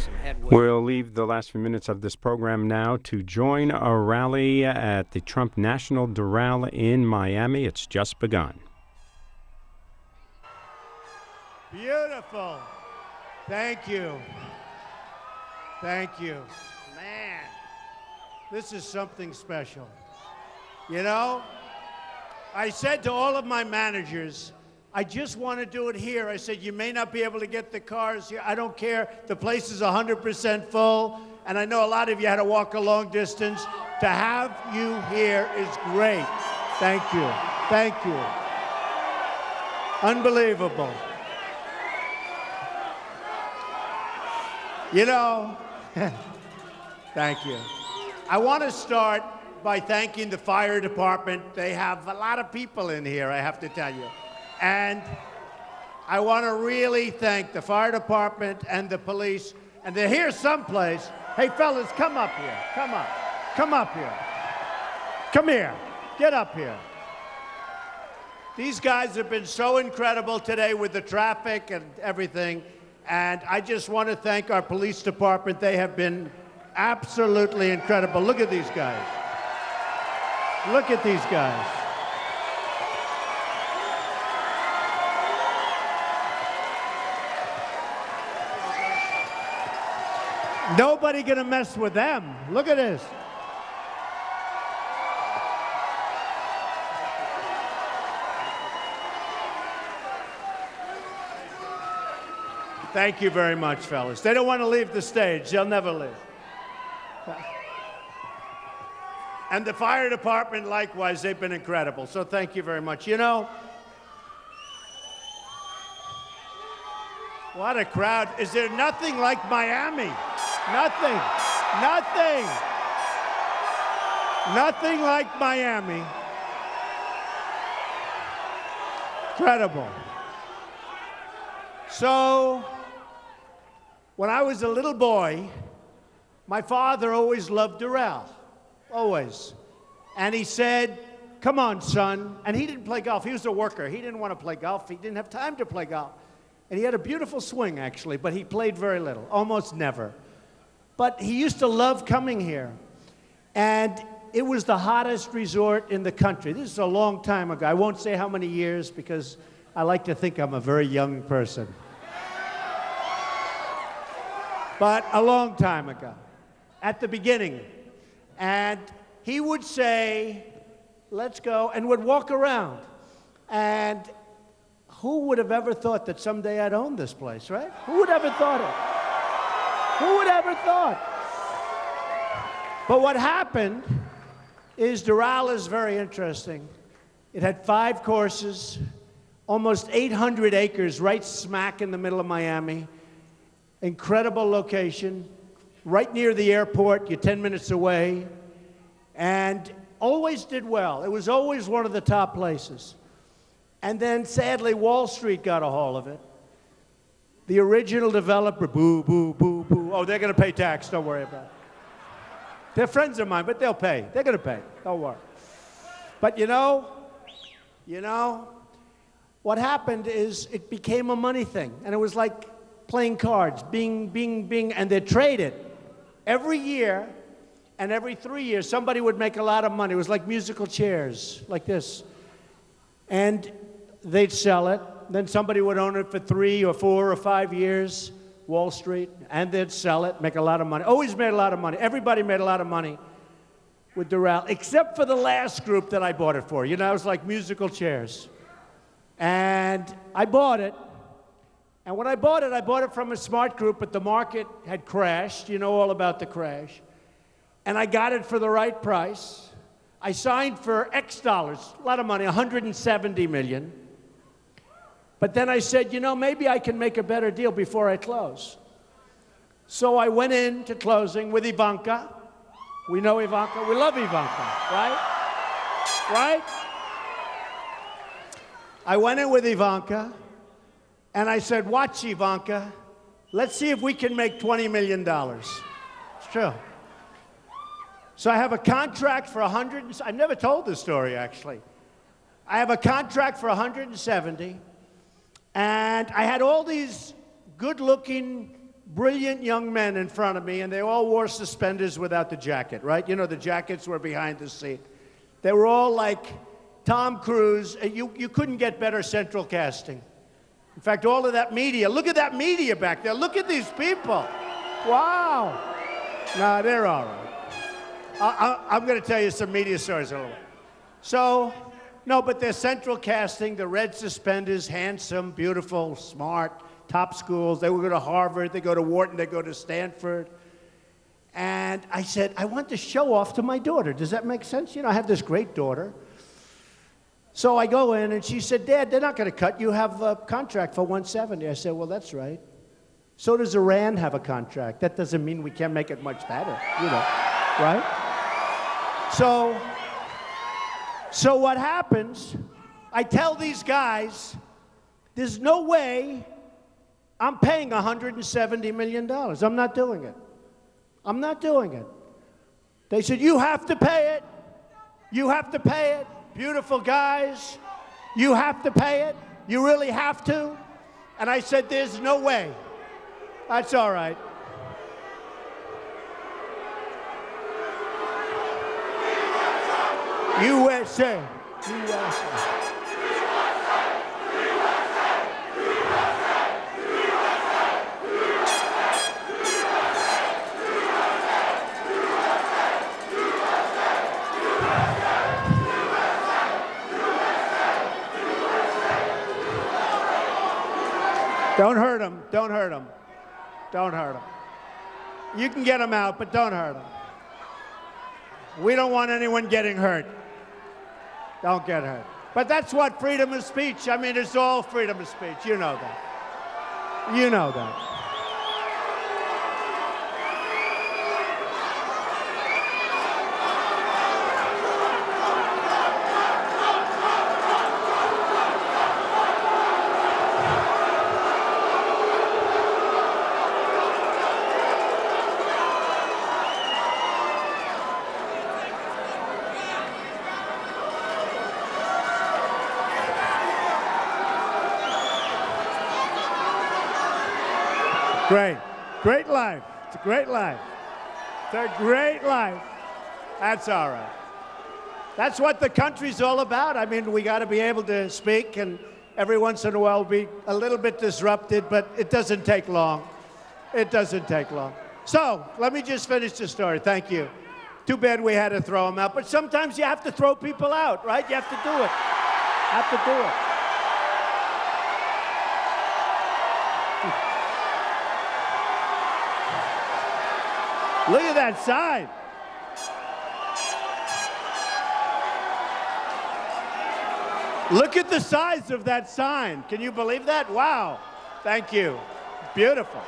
some headway. We'll leave the last few minutes of this program now to join a rally at the Trump National Doral in Miami. It's just begun. Beautiful. Thank you. Thank you. Man, this is something special. You know, I said to all of my managers, I just want to do it here. I said, you may not be able to get the cars here. I don't care. The place is 100% full. And I know a lot of you had to walk a long distance. To have you here is great. Thank you. Thank you. Unbelievable. You know, thank you. I want to start by thanking the fire department. They have a lot of people in here, I have to tell you. And I want to really thank the fire department and the police. And they're here someplace. Hey, fellas, come up here. Come up. Come up here. Come here. Get up here. These guys have been so incredible today with the traffic and everything. And I just want to thank our police department. They have been absolutely incredible. Look at these guys. Look at these guys. Nobody gonna mess with them. Look at this. Thank you very much, fellas. They don't want to leave the stage. They'll never leave. And the fire department, likewise, they've been incredible. So thank you very much. You know, what a crowd. Is there nothing like Miami? Nothing. Nothing. Nothing like Miami. Incredible. So, when I was a little boy, my father always loved Doral. Always. And he said, come on, son. And he didn't play golf. He was a worker. He didn't want to play golf. He didn't have time to play golf. And he had a beautiful swing, actually, but he played very little, almost never. But he used to love coming here. And it was the hottest resort in the country. This is a long time ago. I won't say how many years because I like to think I'm a very young person. But a long time ago, at the beginning. And he would say, let's go, and would walk around. And who would have ever thought that someday I'd own this place, right? Who would ever thought it? Who would ever thought? But what happened is Doral is very interesting. It had 5 courses, almost 800 acres right smack in the middle of Miami. Incredible location, right near the airport, you're 10 minutes away, and always did well. It was always one of the top places. And then, sadly, Wall Street got a hold of it. The original developer, boo, boo, boo, boo. Oh, they're going to pay tax, don't worry about it. They're friends of mine, but they'll pay. They're going to pay, don't worry. But you know, what happened is it became a money thing. And it was like playing cards, bing, bing, bing, and they'd trade it. Every year, and every 3 years, somebody would make a lot of money. It was like musical chairs, like this. And they'd sell it. Then somebody would own it for 3 or 4 or 5 years, Wall Street, and they'd sell it, make a lot of money. Always made a lot of money. Everybody made a lot of money with Doral, except for the last group that I bought it for. You know, it was like musical chairs. And I bought it. And when I bought it from a smart group, but the market had crashed. You know all about the crash. And I got it for the right price. I signed for X dollars, a lot of money, 170 million. But then I said, you know, maybe I can make a better deal before I close. So I went into closing with Ivanka. We know Ivanka. We love Ivanka, right? Right? I went in with Ivanka. And I said, watch, Ivanka, let's see if we can make $20 million. It's true. So I have a contract for I've never told this story, actually. I have a contract for 170, and I had all these good-looking brilliant young men in front of me, and they all wore suspenders without the jacket, right? You know, the jackets were behind the seat. They were all like Tom Cruise. You couldn't get better central casting. In fact, all of that media, look at that media back there. Look at these people. Wow. No, they're all right. I'm going to tell you some media stories in a little bit. So, no, but they're central casting, the red suspenders, handsome, beautiful, smart, top schools. They would go to Harvard, they go to Wharton, they go to Stanford. And I said, I want to show off to my daughter. Does that make sense? You know, I have this great daughter. So I go in, and she said, Dad, they're not going to cut you. Have a contract for 170. I said, well, that's right. So does Iran have a contract. That doesn't mean we can't make it much better, you know, right? So what happens, I tell these guys, there's no way I'm paying $170 million. I'm not doing it. I'm not doing it. They said, you have to pay it. You have to pay it. Beautiful guys, you have to pay it. You really have to. And I said, there's no way. That's all right. USA. USA. Don't hurt him. Don't hurt him. Don't hurt him. You can get him out, but don't hurt him. We don't want anyone getting hurt. Don't get hurt. But that's what freedom of speech. I mean, it's all freedom of speech. You know that. You know that. Great. Great life. It's a great life. It's a great life. That's all right. That's what the country's all about. I mean, we got to be able to speak, and every once in a while be a little bit disrupted, but it doesn't take long. It doesn't take long. So, let me just finish the story. Thank you. Too bad we had to throw them out, but sometimes you have to throw people out, right? You have to do it. Have to do it. Look at that sign. Look at the size of that sign. Can you believe that? Wow. Thank you. Beautiful.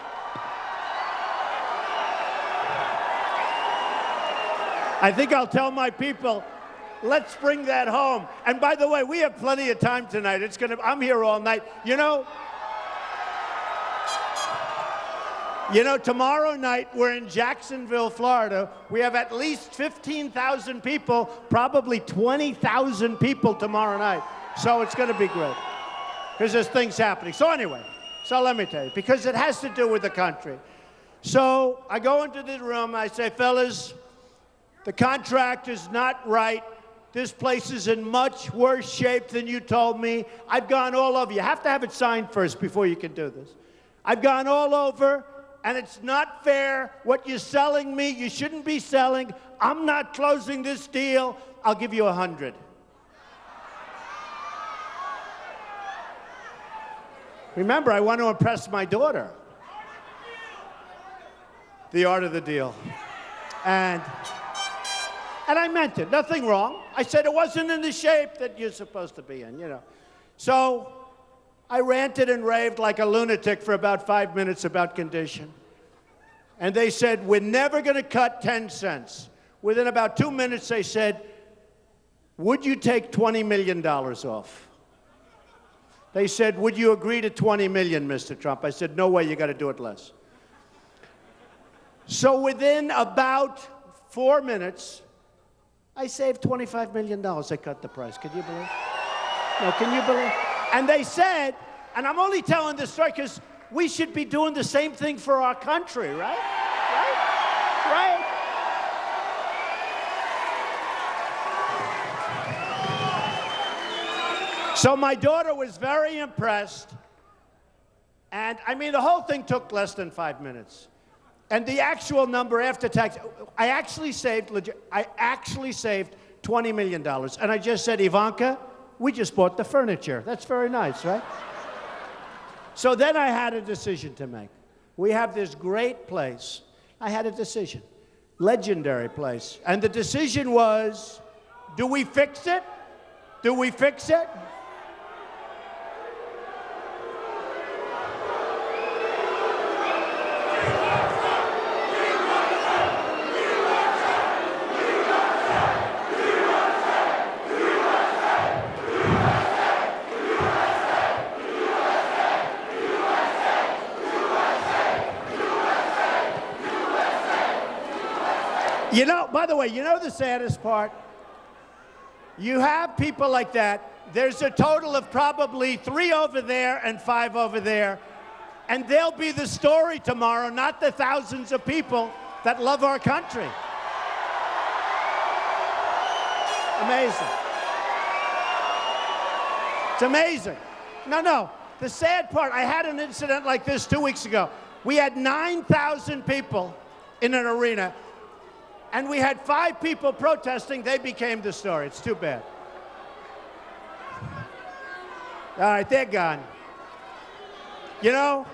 I think I'll tell my people, let's bring that home. And by the way, we have plenty of time tonight. I'm here all night. You know, tomorrow night, we're in Jacksonville, Florida. We have at least 15,000 people, probably 20,000 people tomorrow night. So it's going to be great, because there's things happening. So anyway, let me tell you, because it has to do with the country. So I go into the room, I say, fellas, the contract is not right. This place is in much worse shape than you told me. I've gone all over. You have to have it signed first before you can do this. I've gone all over. And it's not fair. What you're selling me, you shouldn't be selling. I'm not closing this deal. I'll give you 100. Remember, I want to impress my daughter. The art of the deal. And I meant it. Nothing wrong. I said it wasn't in the shape that you're supposed to be in, you know. So I ranted and raved like a lunatic for about 5 minutes about condition. And they said, we're never going to cut 10 cents. Within about 2 minutes, they said, would you take $20 million off? They said, would you agree to 20 million, Mr. Trump? I said, no way, you got to do it less. So within about 4 minutes, I saved $25 million. I cut the price. Can you believe? No, can you believe? And they said, and I'm only telling this story because we should be doing the same thing for our country, right? Right? So my daughter was very impressed. And I mean, the whole thing took less than 5 minutes. And the actual number after tax, I actually saved $20 million. And I just said, Ivanka, we just bought the furniture. That's very nice, right? So then I had a decision to make. We have this great place. I had a decision. Legendary place. And the decision was, do we fix it? Do we fix it? You know, by the way, you know the saddest part? You have people like that. There's a total of probably 3 over there and 5 over there. And they'll be the story tomorrow, not the thousands of people that love our country. Amazing. It's amazing. No. The sad part, I had an incident like this 2 weeks ago. We had 9,000 people in an arena. And we had 5 people protesting. They became the story. It's too bad. All right, they're gone. You know,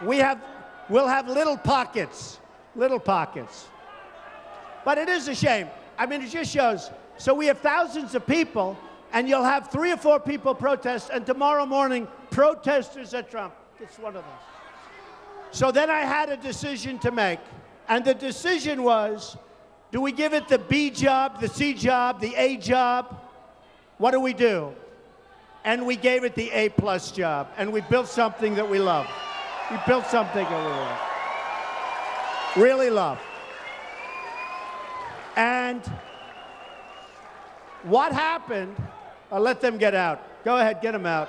we'll have little pockets. But it is a shame. I mean, it just shows. So we have thousands of people, and you'll have 3 or 4 people protest, and tomorrow morning, protesters at Trump. It's one of those. So then I had a decision to make. And the decision was, do we give it the B job, the C job, the A job? What do we do? And we gave it the A+ job. And we built something that we love. We built something that we love. Really love. And what happened, I'll let them get out. Go ahead, get them out.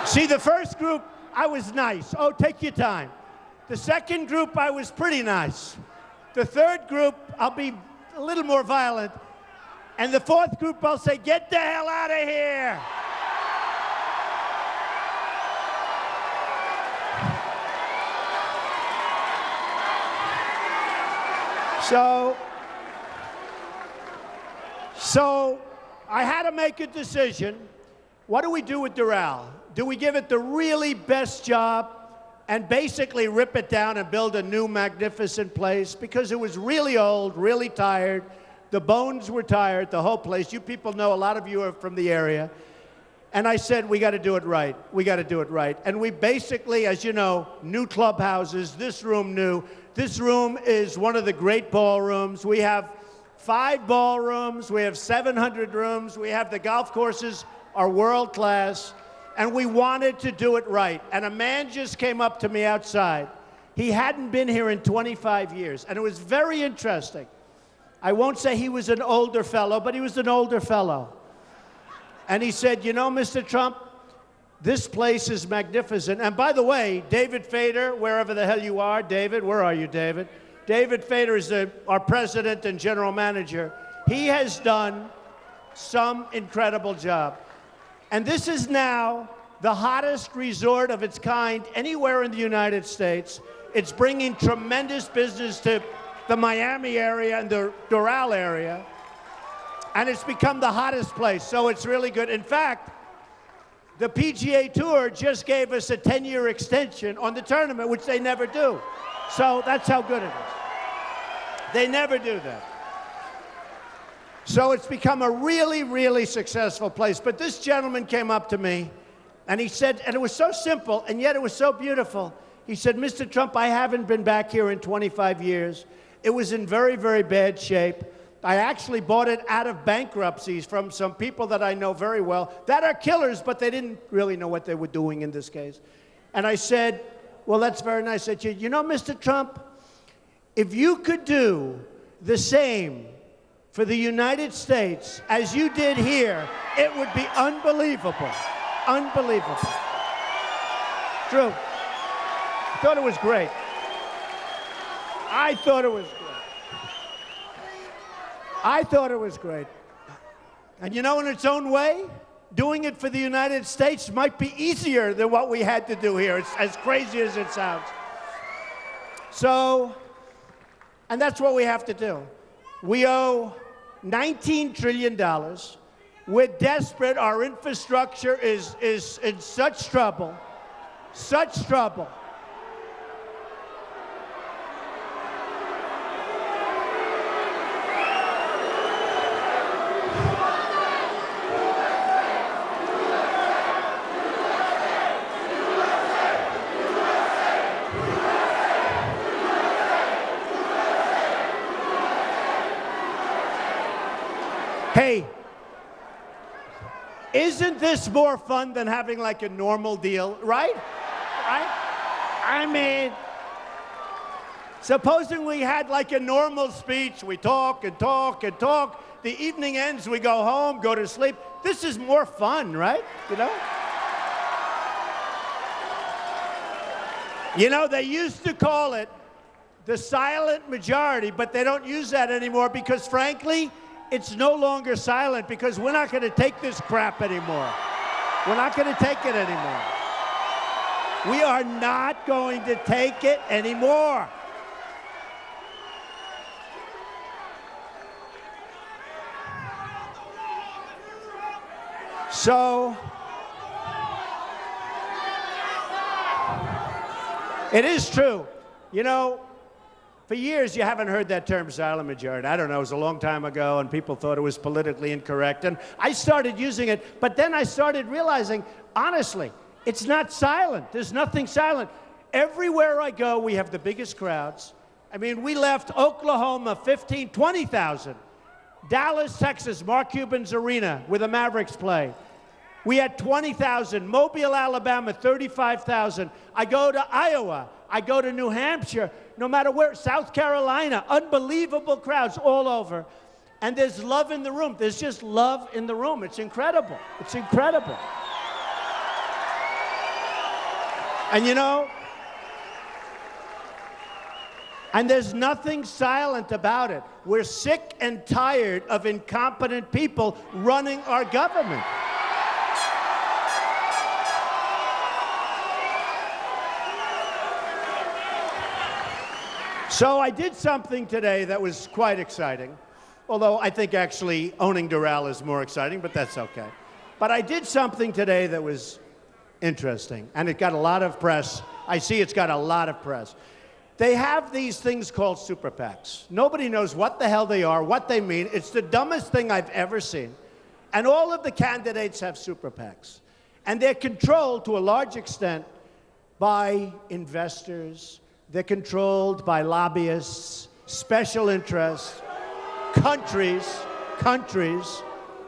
See, the first group, I was nice. Oh, take your time. The second group, I was pretty nice. The third group, I'll be a little more violent. And the fourth group, I'll say, get the hell out of here. So I had to make a decision. What do we do with Doral? Do we give it the really best job and basically rip it down and build a new magnificent place? Because it was really old, really tired. The bones were tired, the whole place. You people know, a lot of you are from the area. And I said, we got to do it right. We got to do it right. And we basically, as you know, new clubhouses, this room new. This room is one of the great ballrooms. We have 5 ballrooms. We have 700 rooms. We have the golf courses are world class. And we wanted to do it right. And a man just came up to me outside. He hadn't been here in 25 years. And it was very interesting. I won't say he was an older fellow, but he was an older fellow. And he said, you know, Mr. Trump, this place is magnificent. And by the way, David Fader, wherever the hell you are, David, where are you, David? David Fader is our president and general manager. He has done some incredible job. And this is now the hottest resort of its kind anywhere in the United States. It's bringing tremendous business to the Miami area and the Doral area. And it's become the hottest place, so it's really good. In fact, the PGA Tour just gave us a 10-year extension on the tournament, which they never do. So that's how good it is. They never do that. So it's become a really, really successful place. But this gentleman came up to me, and he said, and it was so simple, and yet it was so beautiful. He said, Mr. Trump, I haven't been back here in 25 years. It was in very, very bad shape. I actually bought it out of bankruptcies from some people that I know very well that are killers, but they didn't really know what they were doing in this case. And I said, well, that's very nice. I said, you know, Mr. Trump, if you could do the same for the United States as you did here, it would be unbelievable. Unbelievable. True. I thought it was great. I thought it was great. I thought it was great. And you know, in its own way, doing it for the United States might be easier than what we had to do here. It's as crazy as it sounds. So, and that's what we have to do. We owe $19 trillion. We're desperate. Our infrastructure is in such trouble. Such trouble. Hey, isn't this more fun than having like a normal deal, right? Right? I mean, supposing we had like a normal speech, we talk and talk and talk. The evening ends, we go home, go to sleep. This is more fun, right? You know? You know, they used to call it the silent majority, but they don't use that anymore because, frankly, it's no longer silent because we're not going to take this crap anymore. We're not going to take it anymore. We are not going to take it anymore. So, it is true. You know, for years, you haven't heard that term silent majority. I don't know, it was a long time ago, and people thought it was politically incorrect. And I started using it, but then I started realizing, honestly, it's not silent. There's nothing silent. Everywhere I go, we have the biggest crowds. I mean, we left Oklahoma 20,000. Dallas, Texas, Mark Cuban's arena where the Mavericks play. We had 20,000. Mobile, Alabama, 35,000. I go to Iowa. I go to New Hampshire. No matter where, South Carolina, unbelievable crowds all over. And there's love in the room. There's just love in the room. It's incredible. It's incredible. And you know, and there's nothing silent about it. We're sick and tired of incompetent people running our government. So I did something today that was quite exciting, although I think actually owning Doral is more exciting, but that's okay. But I did something today that was interesting, and it got a lot of press. I see it's got a lot of press. They have these things called super PACs. Nobody knows what the hell they are, what they mean. It's the dumbest thing I've ever seen. And all of the candidates have super PACs. And they're controlled to a large extent by investors. They're controlled by lobbyists, special interests, countries.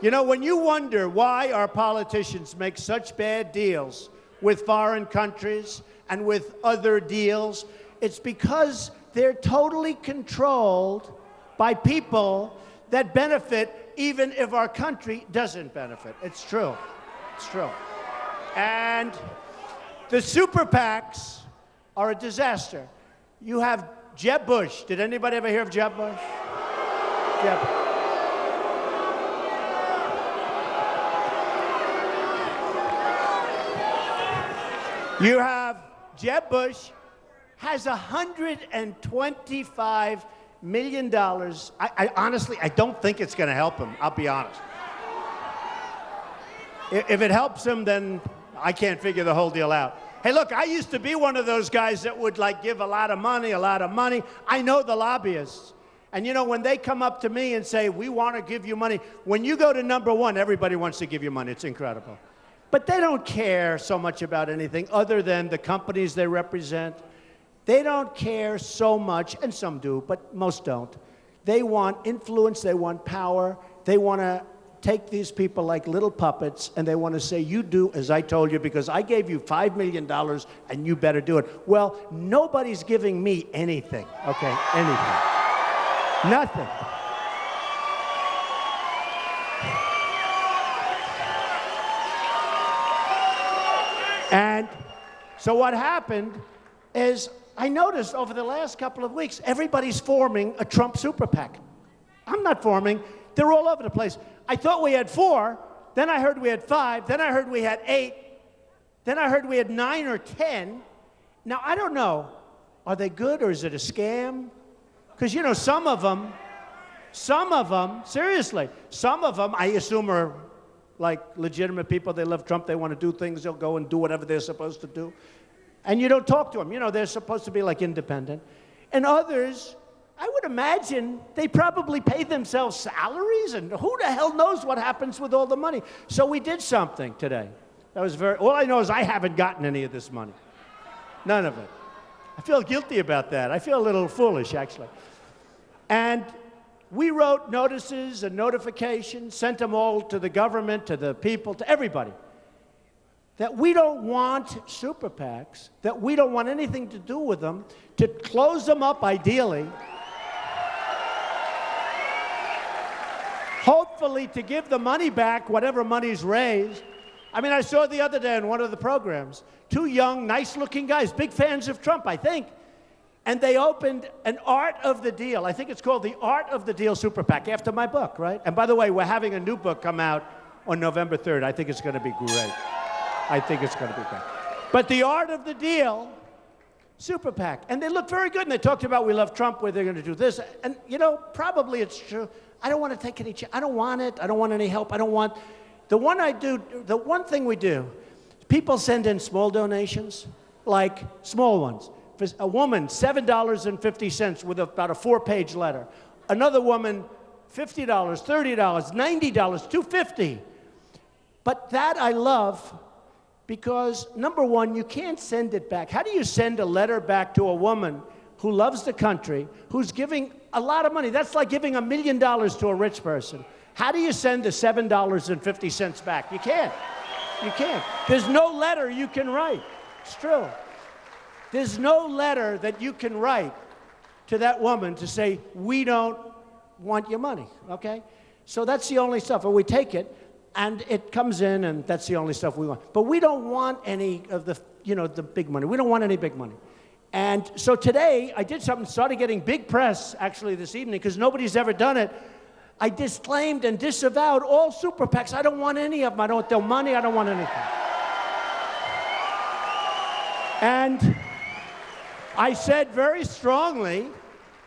You know, when you wonder why our politicians make such bad deals with foreign countries and with other deals, it's because they're totally controlled by people that benefit even if our country doesn't benefit. It's true. It's true. And the super PACs are a disaster. You have Jeb Bush. Did anybody ever hear of Jeb Bush? Jeb. You have Jeb Bush has $125 million. I honestly, I don't think it's going to help him. I'll be honest. If it helps him, then I can't figure the whole deal out. Hey, look, I used to be one of those guys that would, like, give a lot of money. I know the lobbyists. And, you know, when they come up to me and say, we want to give you money, when you go to number one, everybody wants to give you money. It's incredible. But they don't care so much about anything other than the companies they represent. They don't care so much, and some do, but most don't. They want influence. They want power. They want to take these people like little puppets, and they want to say, you do as I told you because I gave you $5 million and you better do it. Well, nobody's giving me anything, okay? Anything. Nothing. And so what happened is I noticed over the last couple of weeks, everybody's forming a Trump super PAC. I'm not forming. They're all over the place. I thought we had 4. Then I heard we had 5. Then I heard we had 8. Then I heard we had 9 or 10. Now, I don't know. Are they good or is it a scam? Because, you know, some of them, seriously, some of them I assume are like legitimate people. They love Trump. They want to do things. They'll go and do whatever they're supposed to do. And you don't talk to them. You know, they're supposed to be like independent. And others, I would imagine they probably pay themselves salaries, and who the hell knows what happens with all the money. So we did something today. That was all I know is I haven't gotten any of this money. None of it. I feel guilty about that. I feel a little foolish, actually. And we wrote notices and notifications, sent them all to the government, to the people, to everybody, that we don't want super PACs, that we don't want anything to do with them, to close them up ideally, hopefully to give the money back, whatever money's raised. I mean, I saw the other day in one of the programs, 2 young, nice-looking guys, big fans of Trump, I think, and they opened an Art of the Deal. I think it's called the Art of the Deal Super PAC, after my book, right? And by the way, we're having a new book come out on November 3rd. I think it's going to be great. I think it's going to be great. But the Art of the Deal Super PAC. And they look very good. And they talked about we love Trump, where they're going to do this. And, you know, probably it's true. I don't want to take any I don't want it. I don't want any help. I don't want... The one thing we do, people send in small donations, like small ones. For a woman, $7.50 with about a 4-page letter. Another woman, $50, $30, $90, $250. But that I love because, number one, you can't send it back. How do you send a letter back to a woman who loves the country, who's giving a lot of money? That's like giving $1 million to a rich person. How do you send the $7.50 back? You can't. You can't. There's no letter you can write. It's true. There's no letter that you can write to that woman to say, we don't want your money, okay? So that's the only stuff. And we take it, and it comes in, and that's the only stuff we want. But we don't want any of the, you know, the big money. We don't want any big money. And so today, I did something, started getting big press, actually, this evening, because nobody's ever done it. I disclaimed and disavowed all super PACs. I don't want any of them. I don't want their money. I don't want anything. And I said very strongly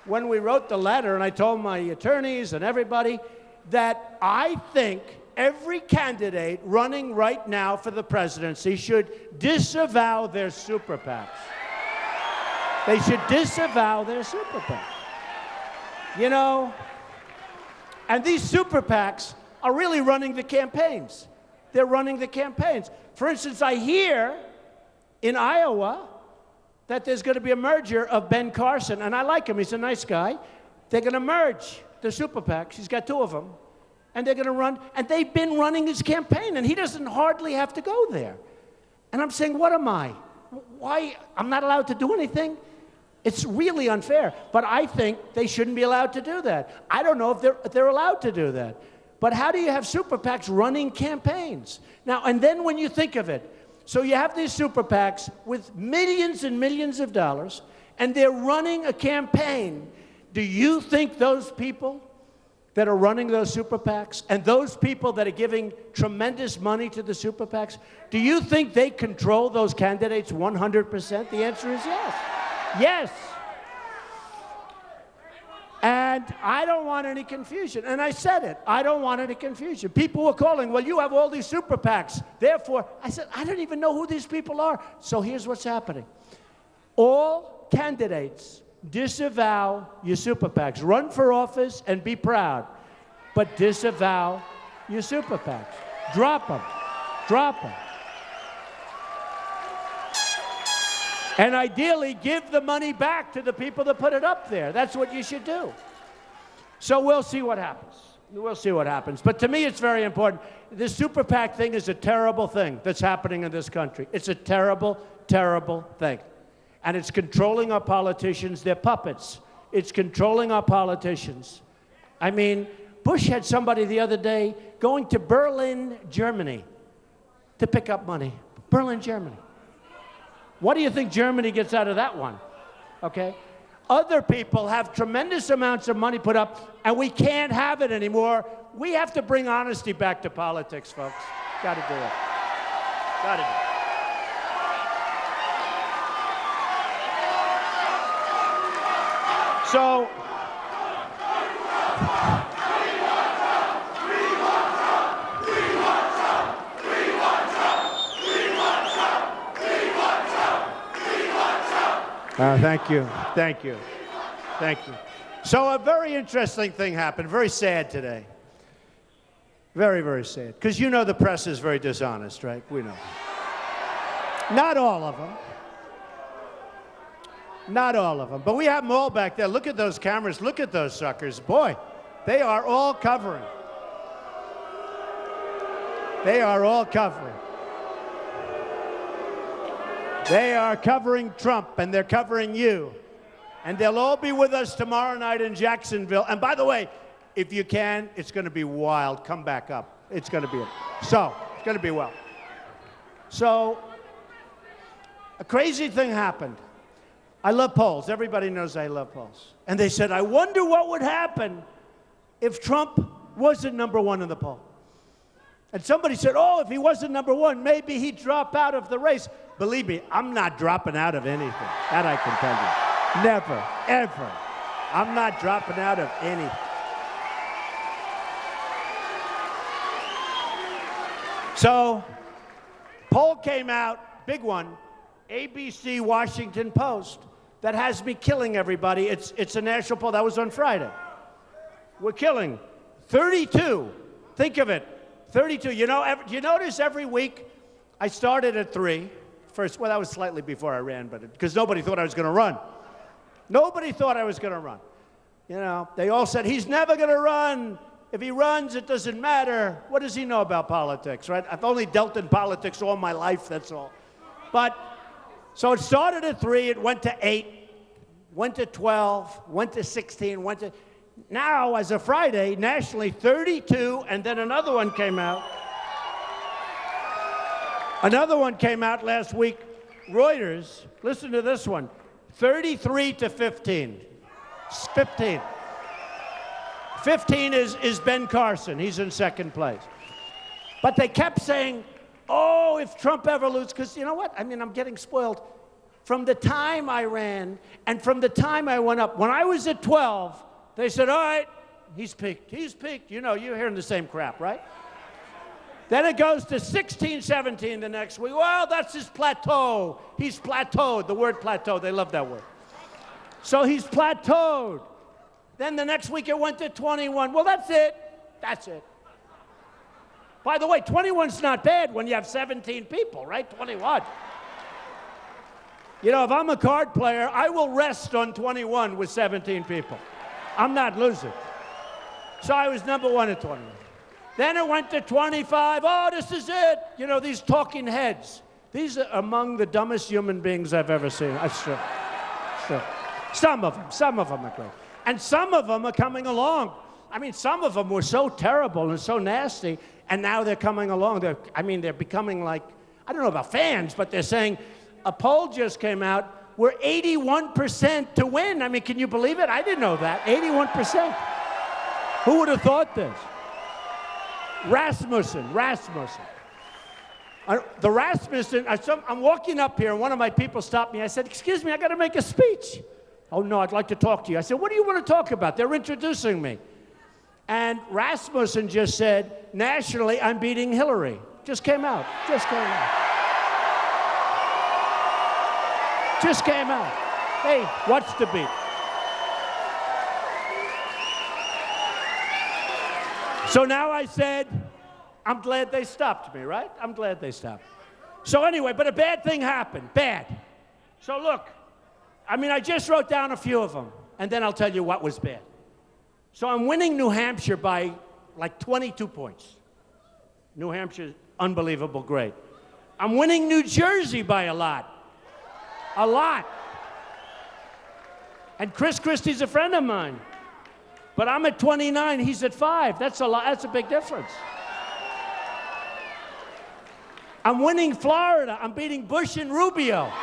when we wrote the letter, and I told my attorneys and everybody, that I think every candidate running right now for the presidency should disavow their super PACs. They should disavow their super PACs. You know, and these super PACs are really running the campaigns. They're running the campaigns. For instance, I hear in Iowa that there's going to be a merger of Ben Carson, and I like him. He's a nice guy. They're going to merge the super PACs. He's got 2 of them. And they're going to run, and they've been running his campaign, and he doesn't hardly have to go there. And I'm saying, what am I? Why? I'm not allowed to do anything? It's really unfair. But I think they shouldn't be allowed to do that. I don't know if they're allowed to do that. But how do you have super PACs running campaigns? Now, and then when you think of it, so you have these super PACs with millions and millions of dollars, and they're running a campaign. Do you think those people that are running those super PACs and those people that are giving tremendous money to the super PACs, do you think they control those candidates 100%? The answer is yes. Yes. And I don't want any confusion. And I said it. I don't want any confusion. People were calling, well, you have all these super PACs. Therefore, I said, I don't even know who these people are. So here's what's happening. All candidates disavow your super PACs. Run for office and be proud. But disavow your super PACs. Drop them. Drop them. And ideally, give the money back to the people that put it up there. That's what you should do. So we'll see what happens. We'll see what happens. But to me, it's very important. This super PAC thing is a terrible thing that's happening in this country. It's a terrible, terrible thing. And it's controlling our politicians. They're puppets. It's controlling our politicians. I mean, Bush had somebody the other day going to Berlin, Germany, to pick up money. Berlin, Germany. What do you think Germany gets out of that one? Okay? Other people have tremendous amounts of money put up, and we can't have it anymore. We have to bring honesty back to politics, folks. Got to do it. Got to do it. So, thank you. Thank you. Thank you. So a very interesting thing happened, very sad today. Very, very sad. Because you know the press is very dishonest, right? We know. Not all of them. Not all of them. But we have them all back there. Look at those cameras. Look at those suckers. Boy, they are all covering. They are all covering. They are covering Trump, and they're covering you. And they'll all be with us tomorrow night in Jacksonville. And by the way, if you can, it's going to be wild. Come back up. It's going to be so. It's going to be well. So, a crazy thing happened. I love polls. Everybody knows I love polls. And they said, I wonder what would happen if Trump wasn't number one in the poll. And somebody said, oh, if he wasn't number one, maybe he'd drop out of the race. Believe me, I'm not dropping out of anything. That I can tell you. Never, ever. I'm not dropping out of anything. So, poll came out, big one, ABC Washington Post, that has me killing everybody. It's a national poll. That was on Friday. We're killing 32. Think of it. 32. You know, you notice every week I started at 3. First, well, that was slightly before I ran, but because nobody thought I was going to run. Nobody thought I was going to run. You know, they all said, he's never going to run. If he runs, it doesn't matter. What does he know about politics, right? I've only dealt in politics all my life, that's all. But, so it started at 3, it went to 8, went to 12, went to 16, went to... Now, as of Friday, nationally, 32, and then another one came out. Another one came out last week. Reuters, listen to this one, 33 to 15. 15. 15 is Ben Carson. He's in second place. But they kept saying, oh, if Trump ever loses, because you know what? I mean, I'm getting spoiled. From the time I ran and from the time I went up, when I was at 12, they said, all right, he's peaked. He's peaked. You know, you're hearing the same crap, right? Then it goes to 16, 17 the next week. Well, that's his plateau. He's plateaued. The word plateau, they love that word. So he's plateaued. Then the next week it went to 21. Well, that's it. That's it. By the way, 21's not bad when you have 17 people, right? 21. You know, if I'm a card player, I will rest on 21 with 17 people. I'm not losing. So I was number 1 at 21. Then it went to 25. Oh, this is it. You know, these talking heads. These are among the dumbest human beings I've ever seen. That's true. Sure. Some of them are great. And some of them are coming along. I mean, some of them were so terrible and so nasty, and now they're coming along. They're becoming like, I don't know about fans, but they're saying, a poll just came out, we're 81% to win. I mean, can you believe it? I didn't know that. 81%. Who would have thought this? Rasmussen. The Rasmussen, I'm walking up here, and one of my people stopped me. I said, excuse me, I got to make a speech. Oh, no, I'd like to talk to you. I said, what do you want to talk about? They're introducing me. And Rasmussen just said, nationally, I'm beating Hillary. Just came out. Just came out. Just came out. Hey, what's the beat? So now I said, I'm glad they stopped me, right? I'm glad they stopped. So anyway, but a bad thing happened. Bad. So look, I mean, I just wrote down a few of them, and then I'll tell you what was bad. So I'm winning New Hampshire by like 22 points. New Hampshire's unbelievable, great. I'm winning New Jersey by a lot. A lot. And Chris Christie's a friend of mine. But I'm at 29, he's at 5. That's a lot. That's a big difference. I'm winning Florida. I'm beating Bush and Rubio.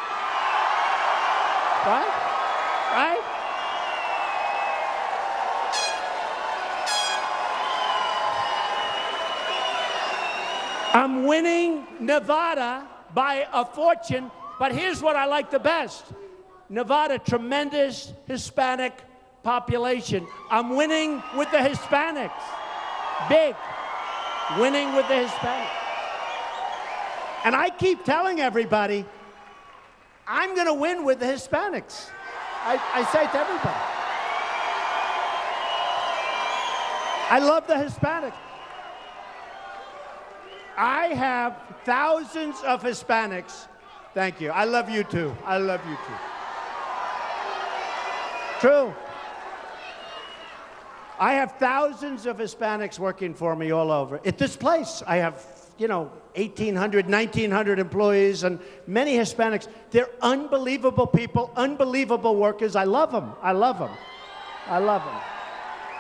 Right? Right? I'm winning Nevada by a fortune, but here's what I like the best. Nevada, tremendous Hispanic population. I'm winning with the Hispanics. Big. Winning with the Hispanics. And I keep telling everybody, I'm going to win with the Hispanics. I say to everybody. I love the Hispanics. I have thousands of Hispanics. Thank you. I love you too. I love you too. True. I have thousands of Hispanics working for me all over. At this place, I have, 1,800, 1,900 employees and many Hispanics. They're unbelievable people, unbelievable workers. I love them. I love them. I love them.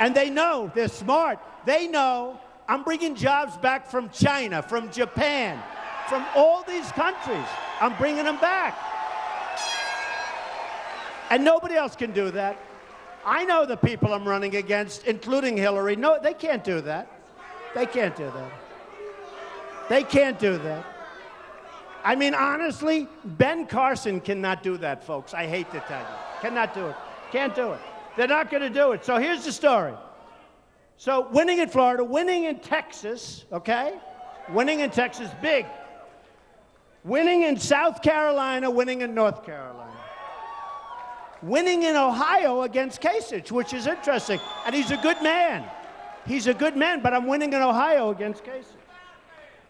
And they know, they're smart. They know I'm bringing jobs back from China, from Japan, from all these countries. I'm bringing them back. And nobody else can do that. I know the people I'm running against, including Hillary. No, they can't do that. They can't do that. They can't do that. I mean, honestly, Ben Carson cannot do that, folks. I hate to tell you. Cannot do it. Can't do it. They're not going to do it. So here's the story. So winning in Florida, winning in Texas, okay? Winning in Texas, big. Winning in South Carolina, winning in North Carolina. Winning in Ohio against Kasich, which is interesting. And he's a good man. He's a good man, but I'm winning in Ohio against Kasich.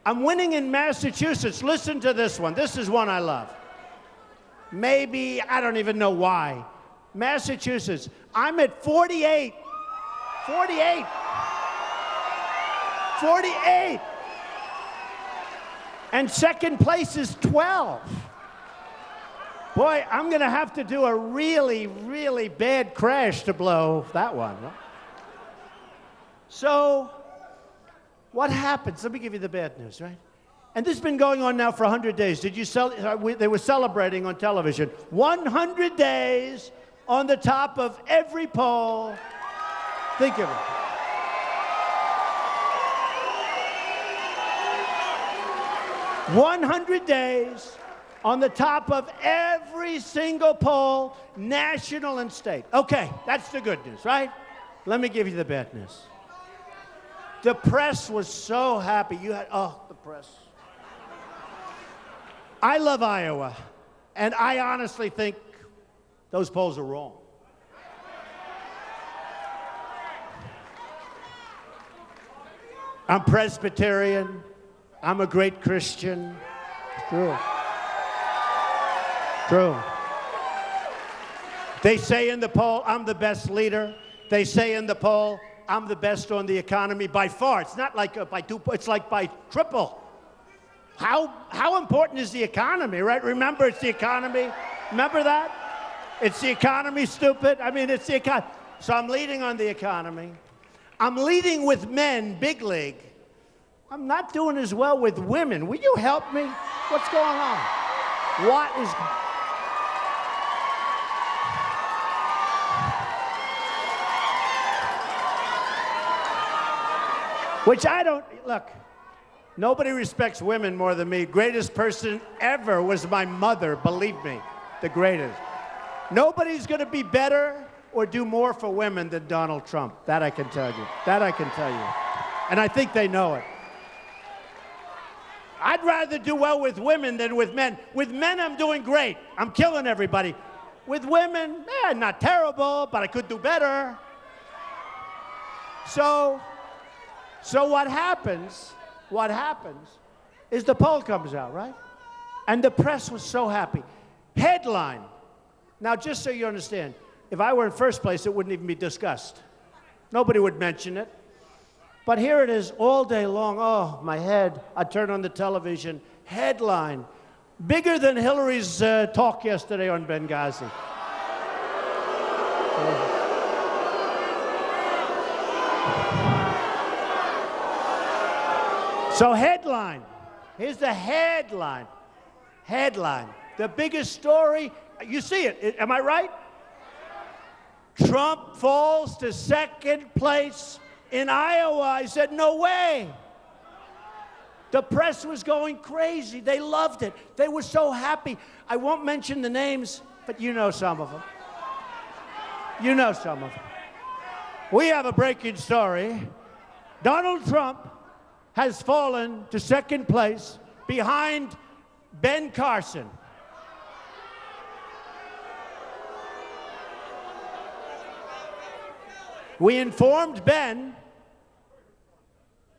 I'm winning in Massachusetts. Listen to this one. This is one I love. Maybe, I don't even know why. Massachusetts, I'm at 48. 48. 48. And second place is 12. Boy, I'm going to have to do a really, really bad crash to blow that one. So, what happens? Let me give you the bad news, right? And this has been going on now for 100 days. Did you they were celebrating on television. 100 days on the top of every poll. Think of it. 100 days on the top of every single poll, national and state. Okay, that's the good news, right? Let me give you the bad news. The press was so happy. The press. I love Iowa, and I honestly think those polls are wrong. I'm Presbyterian. I'm a great Christian. True. True. They say in the poll, I'm the best leader. They say in the poll, I'm the best on the economy by far. It's not like by two, it's like by triple. How important is the economy, right? Remember, it's the economy. Remember that? It's the economy, stupid. I mean, it's the economy. So I'm leading on the economy. I'm leading with men, big league. I'm not doing as well with women. Will you help me? What's going on? What is... Which I don't... Look, nobody respects women more than me. Greatest person ever was my mother, believe me. The greatest. Nobody's going to be better or do more for women than Donald Trump. That I can tell you. That I can tell you. And I think they know it. I'd rather do well with women than with men. With men, I'm doing great. I'm killing everybody. With women, not terrible, but I could do better. So what happens is the poll comes out, right? And the press was so happy. Headline. Now, just so you understand, if I were in first place, it wouldn't even be discussed. Nobody would mention it. But here it is all day long. Oh, my head. I turn on the television. Headline. Bigger than Hillary's talk yesterday on Benghazi. So headline. Here's the headline. Headline. The biggest story. You see it. Am I right? Trump falls to second place in Iowa. I said, no way. The press was going crazy. They loved it. They were so happy. I won't mention the names, but you know some of them. You know some of them. We have a breaking story. Donald Trump has fallen to second place behind Ben Carson. We informed Ben,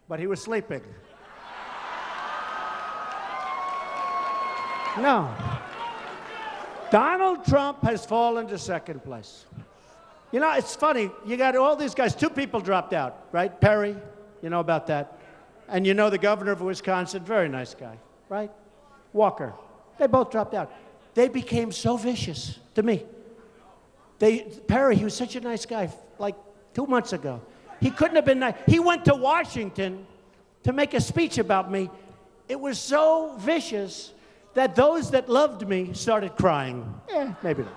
but he was sleeping. No. Donald Trump has fallen to second place. You know, it's funny. You got all these guys. 2 people dropped out, right? Perry, you know about that. And you know the governor of Wisconsin, very nice guy, right? Walker. They both dropped out. They became so vicious to me. Perry, he was such a nice guy, like 2 months ago. He couldn't have been nice. He went to Washington to make a speech about me. It was so vicious that those that loved me started crying. Maybe not.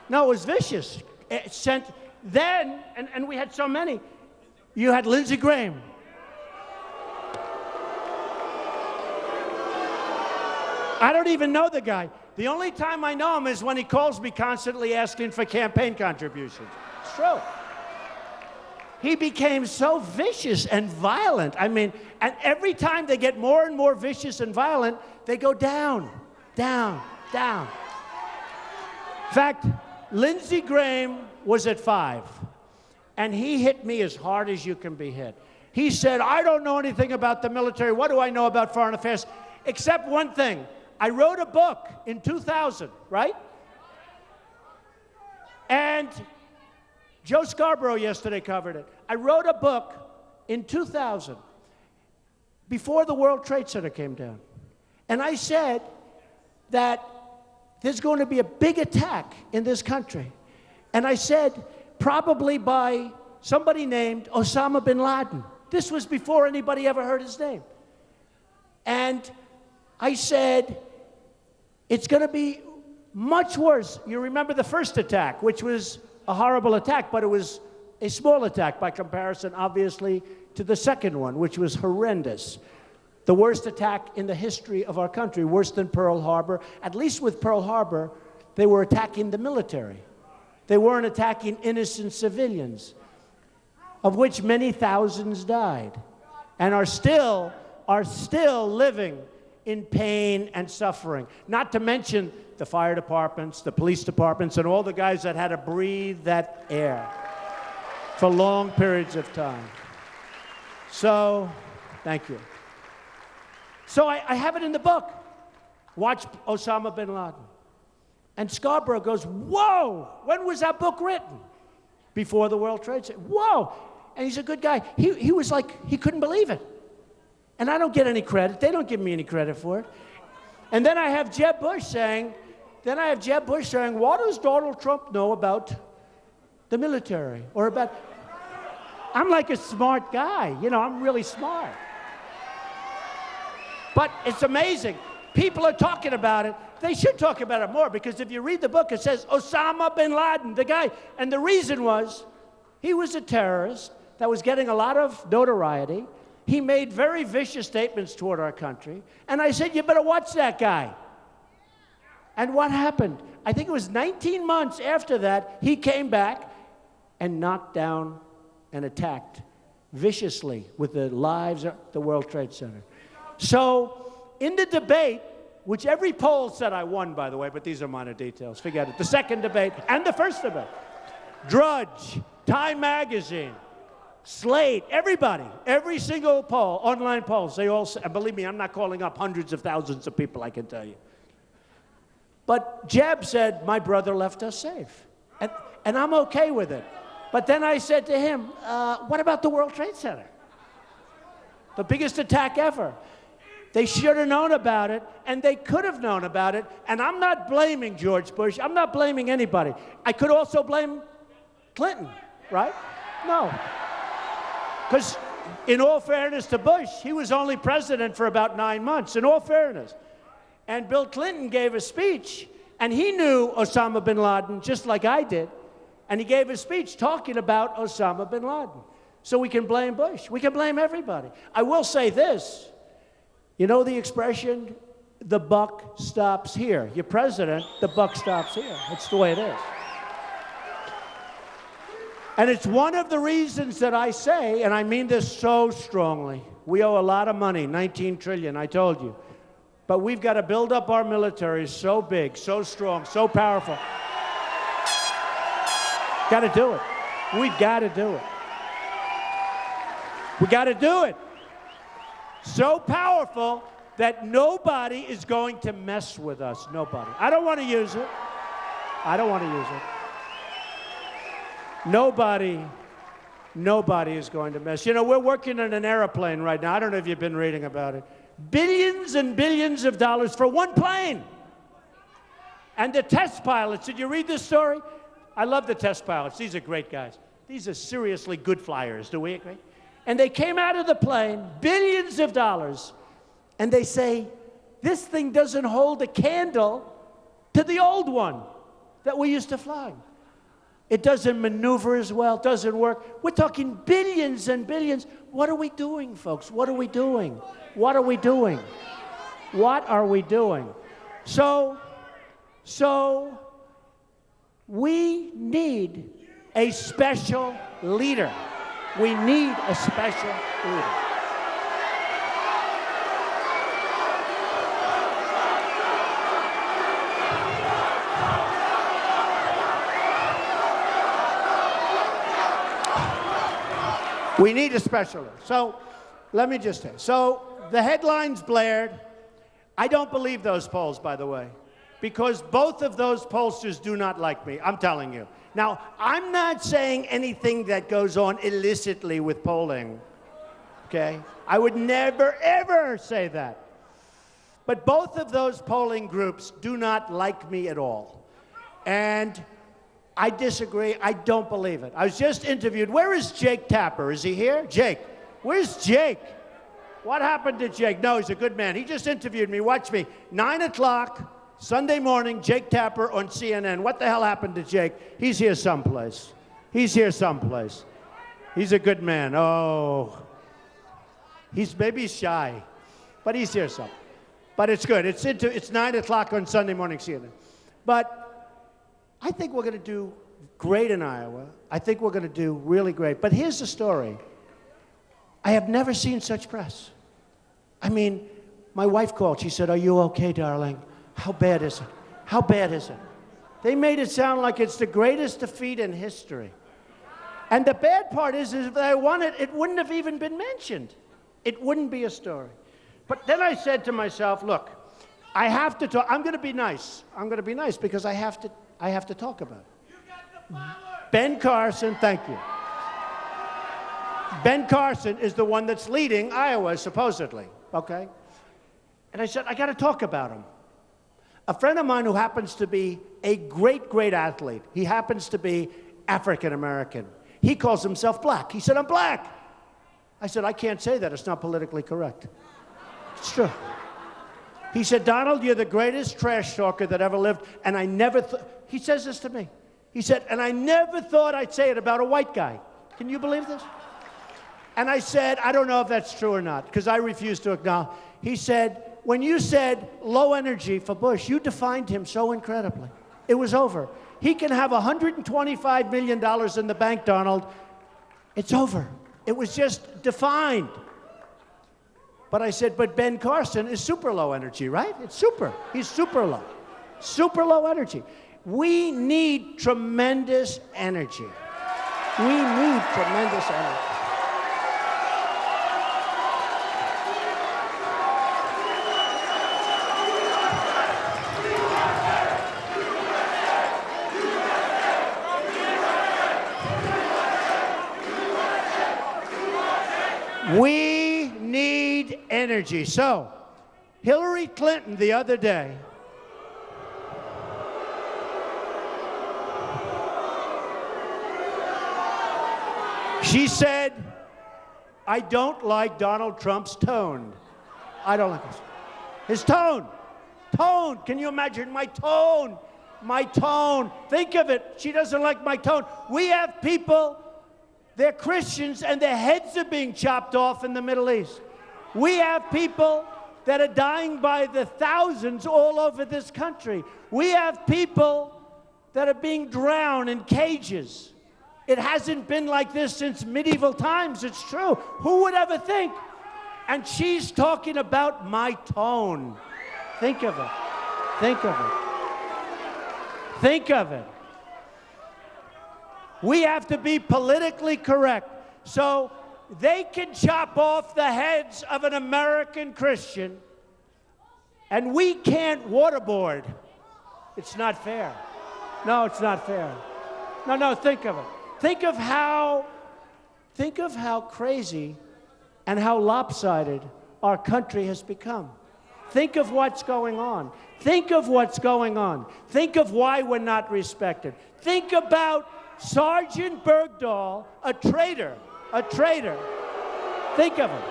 No, it was vicious. It sent, then, and we had so many. You had Lindsey Graham. I don't even know the guy. The only time I know him is when he calls me constantly asking for campaign contributions. It's true. He became so vicious and violent. I mean, and every time they get more and more vicious and violent, they go down, down, down. In fact, Lindsey Graham was at 5, and he hit me as hard as you can be hit. He said, I don't know anything about the military. What do I know about foreign affairs? Except one thing. I wrote a book in 2000, right? And Joe Scarborough yesterday covered it. I wrote a book in 2000 before the World Trade Center came down. And I said that there's going to be a big attack in this country. And I said, probably by somebody named Osama bin Laden. This was before anybody ever heard his name. And I said, it's going to be much worse. You remember the first attack, which was a horrible attack, but it was a small attack by comparison, obviously, to the second one, which was horrendous. The worst attack in the history of our country, worse than Pearl Harbor. At least with Pearl Harbor, they were attacking the military. They weren't attacking innocent civilians, of which many thousands died, and are still living in pain and suffering. Not to mention the fire departments, the police departments, and all the guys that had to breathe that air for long periods of time. So, thank you. So I have it in the book. Watch Osama bin Laden. And Scarborough goes, whoa, when was that book written? Before the World Trade Center. Whoa. And he's a good guy. He was like, he couldn't believe it. And I don't get any credit. They don't give me any credit for it. And then I have Jeb Bush saying, what does Donald Trump know about the military? Or about, I'm like a smart guy. You know, I'm really smart. But it's amazing. People are talking about it. They should talk about it more, because if you read the book, it says Osama bin Laden, the guy. And the reason was he was a terrorist that was getting a lot of notoriety. He made very vicious statements toward our country. And I said, you better watch that guy. And what happened? I think it was 19 months after that, he came back and knocked down and attacked viciously with the lives of the World Trade Center. So in the debate, which every poll said I won, by the way, but these are minor details, forget it. The second debate and the first debate. Drudge, Time Magazine, Slate, everybody, every single poll, online polls, they all say, and believe me, I'm not calling up hundreds of thousands of people, I can tell you. But Jeb said, my brother left us safe. And I'm okay with it. But then I said to him, what about the World Trade Center? The biggest attack ever. They should have known about it, and they could have known about it. And I'm not blaming George Bush. I'm not blaming anybody. I could also blame Clinton, right? No. Because in all fairness to Bush, he was only president for about 9 months, in all fairness. And Bill Clinton gave a speech And he knew Osama bin Laden just like I did. And he gave a speech talking about Osama bin Laden. So we can blame Bush. We can blame everybody. I will say this. You know the expression, the buck stops here. You're president, the buck stops here. That's the way it is. And it's one of the reasons that I say, and I mean this so strongly, we owe a lot of money, 19 trillion, I told you. But we've got to build up our military so big, so strong, so powerful. Got to do it. We've got to do it. We got to do it. So powerful that nobody is going to mess with us. Nobody. I don't want to use it. I don't want to use it. Nobody is going to mess. You know, we're working on an airplane right now. I don't know if you've been reading about it. Billions and billions of dollars for one plane. And the test pilots, did you read this story? I love the test pilots. These are great guys. These are seriously good flyers. Do we agree? And they came out of the plane, billions of dollars, and they say, this thing doesn't hold a candle to the old one that we used to fly. It doesn't maneuver as well, doesn't work. We're talking billions and billions. What are we doing, folks? What are we doing? What are we doing? What are we doing? So we need a special leader. We need a special leader. We need a special leader. So let me just say, so the headlines blared. I don't believe those polls, by the way, because both of those pollsters do not like me. I'm telling you. Now, I'm not saying anything that goes on illicitly with polling, okay? I would never, ever say that. But both of those polling groups do not like me at all. And I disagree. I don't believe it. I was just interviewed. Where is Jake Tapper? Is he here? Jake. Where's Jake? What happened to Jake? No, he's a good man. He just interviewed me. Watch me. 9 o'clock. Sunday morning, Jake Tapper on CNN. What the hell happened to Jake? He's here someplace. He's here someplace. He's a good man. Oh. Maybe he's shy, but he's here some. But it's good. It's 9 o'clock on Sunday morning, CNN. But I think we're going to do great in Iowa. I think we're going to do really great. But here's the story. I have never seen such press. I mean, my wife called. She said, "Are you okay, darling? How bad is it? How bad is it?" They made it sound like it's the greatest defeat in history. And the bad part is if I won it, it wouldn't have even been mentioned. It wouldn't be a story. But then I said to myself, look, I have to talk. I'm going to be nice. I'm going to be nice because I have to talk about it. You got the power. Ben Carson, thank you. Ben Carson is the one that's leading Iowa, supposedly, okay? And I said, I got to talk about him. A friend of mine who happens to be a great, great athlete, he happens to be African-American. He calls himself black. He said, I'm black. I said, I can't say that. It's not politically correct. It's true. He said, Donald, you're the greatest trash talker that ever lived, and I never thought, he says this to me. He said, and I never thought I'd say it about a white guy. Can you believe this? And I said, I don't know if that's true or not, because I refuse to acknowledge. He said, when you said low energy for Bush, you defined him so incredibly. It was over. He can have $125 million in the bank, Donald. It's over. It was just defined. But I said, but Ben Carson is super low energy, right? It's super. He's super low. Super low energy. We need tremendous energy. We need tremendous energy. We need energy. So, Hillary Clinton the other day she said, I don't like Donald Trump's tone. I don't like his tone. tone. Can you imagine my tone? My tone. Think of it. She doesn't like my tone. We have people, they're Christians, and their heads are being chopped off in the Middle East. We have people that are dying by the thousands all over this country. We have people that are being drowned in cages. It hasn't been like this since medieval times, it's true. Who would ever think? And she's talking about my tone. Think of it. Think of it. Think of it. We have to be politically correct. So they can chop off the heads of an American Christian, and we can't waterboard. It's not fair. No, it's not fair. No, think of it. Think of how crazy and how lopsided our country has become. Think of what's going on. Think of what's going on. Think of why we're not respected. Think about Sergeant Bergdahl, a traitor. A traitor. Think of him.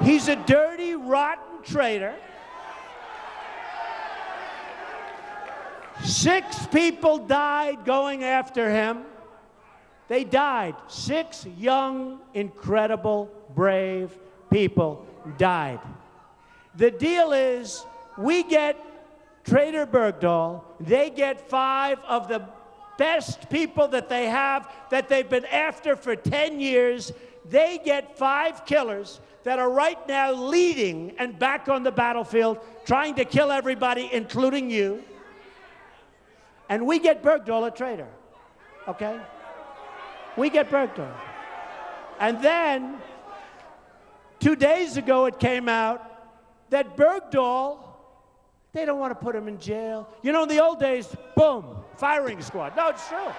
He's a dirty, rotten traitor. 6 people died going after him. They died. 6 young, incredible, brave people died. The deal is, we get Traitor Bergdahl, they get 5 of the best people that they have, that they've been after for 10 years. They get 5 killers that are right now leading and back on the battlefield, trying to kill everybody, including you. And we get Bergdahl, a traitor, okay? We get Bergdahl. And then, 2 days ago, it came out that Bergdahl, they don't want to put him in jail. You know, in the old days, boom, firing squad. No, it's true.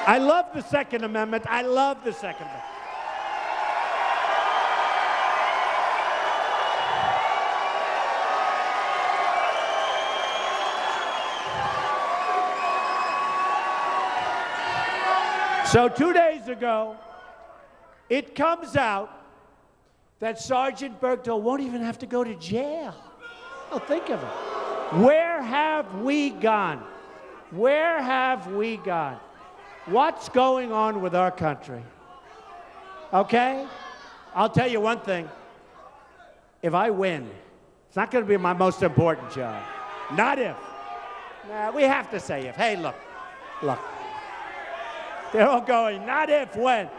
I love the Second Amendment. I love the Second Amendment. So 2 days ago, it comes out that Sergeant Bergdahl won't even have to go to jail. Oh, think of it. Where have we gone? Where have we gone? What's going on with our country? Okay? I'll tell you one thing. If I win, it's not going to be my most important job. Not if. Nah, we have to say if. Hey, look. They're all going, not if, when.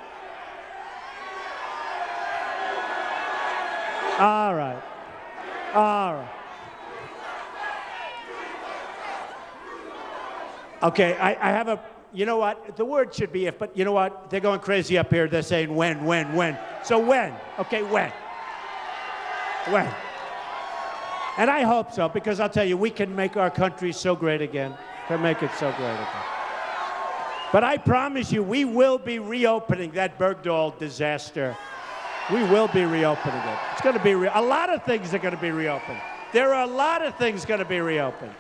All right. Okay, I have a, you know what? The word should be if, but you know what? They're going crazy up here. They're saying when. So when? Okay, when? When? And I hope so, because I'll tell you, we can make our country so great again. Can make it so great again. But I promise you, we will be reopening that Bergdahl disaster. We will be reopening it. It's going to be a lot of things are going to be reopened. There are a lot of things going to be reopened.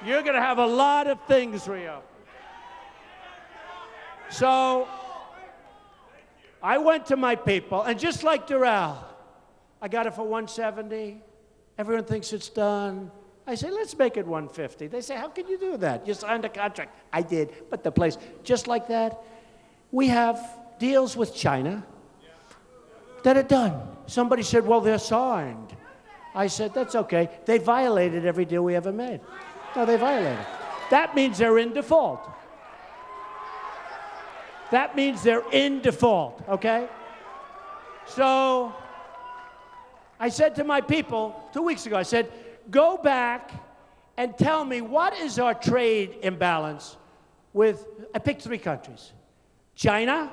You're going to have a lot of things reopened. So I went to my people, and just like Doral, I got it for 170. Everyone thinks it's done. I say, let's make it 150. They say, how can you do that? You signed a contract. I did, but the place, just like that, we have deals with China that are done. Somebody said, well, they're signed. I said, that's okay. They violated every deal we ever made. No, they violated. That means they're in default. That means they're in default, okay? So I said to my people 2 weeks ago, I said, go back and tell me what is our trade imbalance with, I picked 3 countries, China,